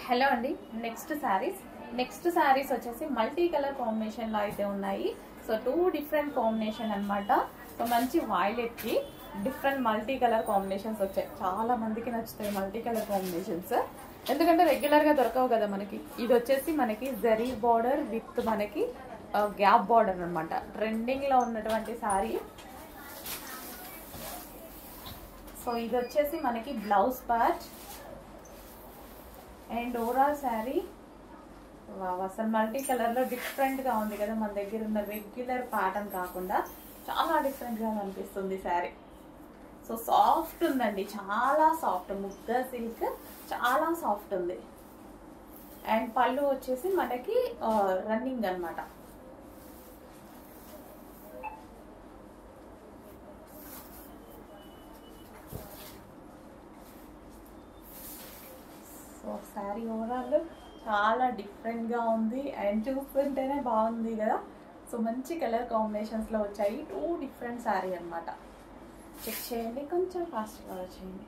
Hello అండి, next saris వచ్చేసి multi colour combination లో అయితే ఉన్నాయి. సో 2 డిఫరెంట్ కాంబినేషన్ అన్నమాట. సో మంచి వైలెట్ కి డిఫరెంట్ మల్టీ కలర్ కాంబినేషన్స్ వచ్చాయి. చాలా మందికి నచ్చుతాయి మల్టీ కలర్ కాంబినేషన్స్, ఎందుకంటే రెగ్యులర్ గా దొరకవు కదా మనకి. ఇది వచ్చేసి మనకి జరీ బార్డర్ విత్ మనకి గ్యాప్ బార్డర్ అన్నమాట. ట్రెండింగ్ లో ఉన్నటువంటి శారీ. సో ఇది వచ్చేసి మనకి blouse part and overall sari అసలు మల్టీ కలర్ లో డిఫరెంట్ గా ఉంది కదా. మన దగ్గర ఉన్న రెగ్యులర్ ప్యాటర్న్ కాకుండా చాలా డిఫరెంట్ గా అనిపిస్తుంది శారీ. సో సాఫ్ట్ ఉందండి, చాలా సాఫ్ట్. ముద్ద సిల్క్ చాలా సాఫ్ట్ ఉంది. అండ్ పళ్ళు వచ్చేసి మనకి రన్నింగ్ అన్నమాట. సో శారీ ఓవరాల్ చాలా డిఫరెంట్ గా ఉంది అండ్ చూస్తుంటేనే బాగుంది కదా. సో మంచి కలర్ కాంబినేషన్స్ లో వచ్చాయి. 2 డిఫరెంట్ శారీ అన్నమాట. చెక్ చేయండి, కొంచెం ఫాస్ట్గా చేయండి.